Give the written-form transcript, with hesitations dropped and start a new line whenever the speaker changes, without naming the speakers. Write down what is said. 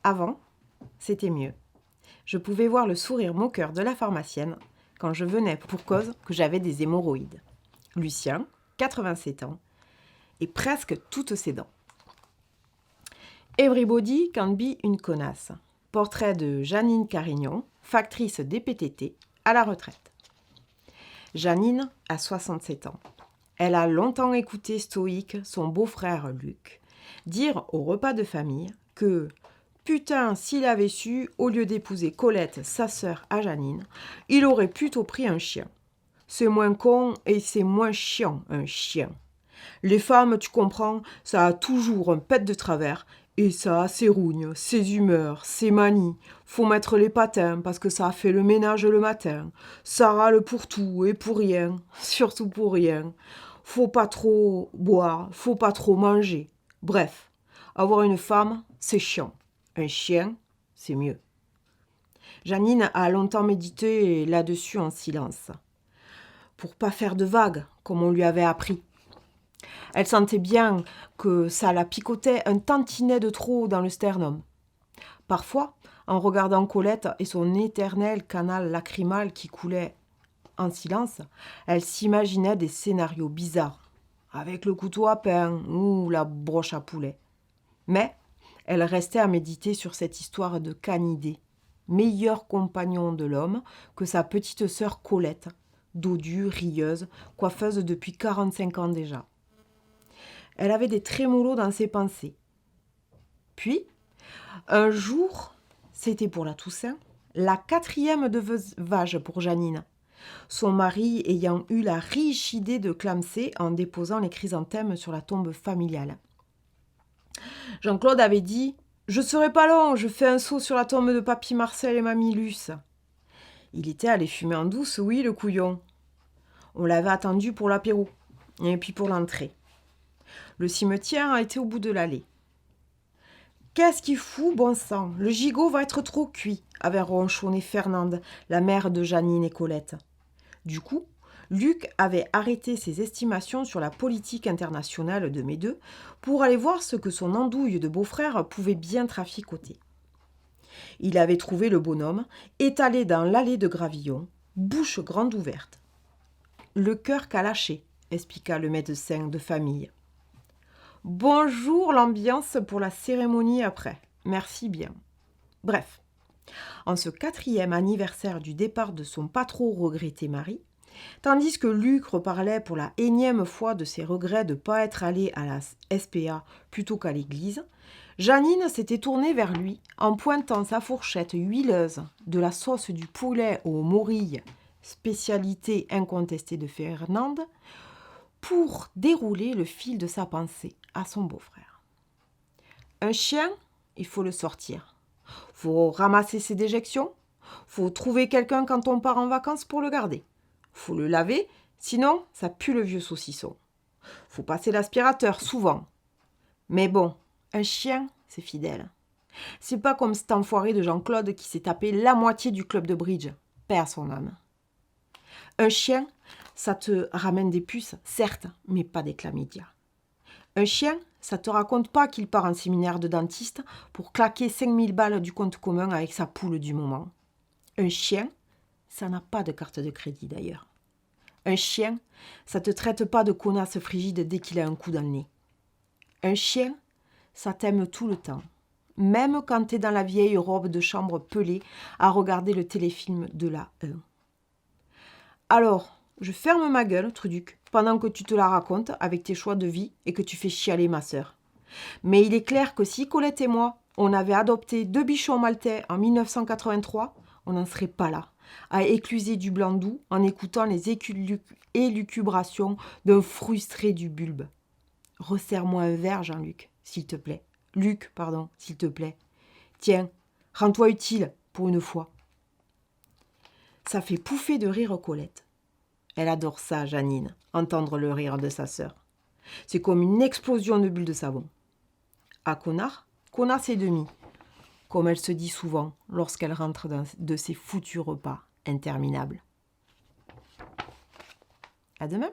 Avant, c'était mieux. Je pouvais voir le sourire moqueur de la pharmacienne quand je venais pour cause que j'avais des hémorroïdes. Lucien, 87 ans, et presque toutes ses dents. Everybody can be une connasse. Portrait de Janine Carignon, factrice DPTT, à la retraite. Janine a 67 ans. Elle a longtemps écouté stoïque son beau-frère Luc dire au repas de famille que putain, s'il avait su, au lieu d'épouser Colette, sa sœur à Janine, il aurait plutôt pris un chien. C'est moins con et c'est moins chiant, un chien. Les femmes, tu comprends, ça a toujours un pet de travers et ça a ses rognes, ses humeurs, ses manies. Faut mettre les patins parce que ça a fait le ménage le matin. Ça râle pour tout et pour rien, surtout pour rien. Faut pas trop boire, faut pas trop manger. Bref, avoir une femme, c'est chiant. Un chien, c'est mieux. Janine a longtemps médité là-dessus en silence. Pour pas faire de vagues, comme on lui avait appris. Elle sentait bien que ça la picotait un tantinet de trop dans le sternum. Parfois, en regardant Colette et son éternel canal lacrymal qui coulait en silence, elle s'imaginait des scénarios bizarres, avec le couteau à pain ou la broche à poulet. Mais elle restait à méditer sur cette histoire de canidé, meilleur compagnon de l'homme que sa petite sœur Colette, dodue, rieuse, coiffeuse depuis 45 ans déjà. Elle avait des trémolos dans ses pensées. Puis, un jour, c'était pour la Toussaint, la 4e de veuvage pour Janine, son mari ayant eu la riche idée de clamser en déposant les chrysanthèmes sur la tombe familiale. Jean-Claude avait dit « Je serai pas long, je fais un saut sur la tombe de papy Marcel et mamie Luce. » Il était allé fumer en douce, oui, le couillon. On l'avait attendu pour l'apéro, et puis pour l'entrée. Le cimetière était au bout de l'allée. « Qu'est-ce qu'il fout, bon sang? Le gigot va être trop cuit », avait ronchonné Fernande, la mère de Janine et Colette. Du coup, Luc avait arrêté ses estimations sur la politique internationale de mes deux pour aller voir ce que son andouille de beau-frère pouvait bien traficoter. Il avait trouvé le bonhomme étalé dans l'allée de Gravillon, bouche grande ouverte. « Le cœur qu'a lâché », expliqua le médecin de famille. « Bonjour l'ambiance pour la cérémonie après. Merci bien. » Bref, en ce 4e anniversaire du départ de son pas trop regretté mari, tandis que Luc reparlait pour la énième fois de ses regrets de ne pas être allé à la SPA plutôt qu'à l'église, Janine s'était tournée vers lui en pointant sa fourchette huileuse de la sauce du poulet aux morilles, spécialité incontestée de Fernande, pour dérouler le fil de sa pensée à son beau-frère. Un chien, il faut le sortir. Faut ramasser ses déjections. Faut trouver quelqu'un quand on part en vacances pour le garder. Faut le laver, sinon ça pue le vieux saucisson. Faut passer l'aspirateur souvent. Mais bon, un chien, c'est fidèle. C'est pas comme cet enfoiré de Jean-Claude qui s'est tapé la moitié du club de bridge. Paix à son âme. Un chien, ça te ramène des puces, certes, mais pas des chlamydia. Un chien, ça te raconte pas qu'il part en séminaire de dentiste pour claquer 5000 balles du compte commun avec sa poule du moment. Un chien, ça n'a pas de carte de crédit d'ailleurs. Un chien, ça te traite pas de connasse frigide dès qu'il a un coup dans le nez. Un chien, ça t'aime tout le temps, même quand t'es dans la vieille robe de chambre pelée à regarder le téléfilm de la 1. Alors, je ferme ma gueule, Truduc, pendant que tu te la racontes avec tes choix de vie et que tu fais chialer ma sœur. Mais il est clair que si Colette et moi, on avait adopté 2 bichons maltais en 1983, on n'en serait pas là, à écluser du blanc doux en écoutant les élucubrations d'un frustré du bulbe. Resserre-moi un verre, Jean-Luc, s'il te plaît. Luc, pardon, s'il te plaît. Tiens, rends-toi utile, pour une fois. Ça fait pouffer de rire Colette. Elle adore ça, Janine, entendre le rire de sa sœur. C'est comme une explosion de bulles de savon. À connard, connasse et demi, comme elle se dit souvent lorsqu'elle rentre de ses foutus repas interminables. À demain.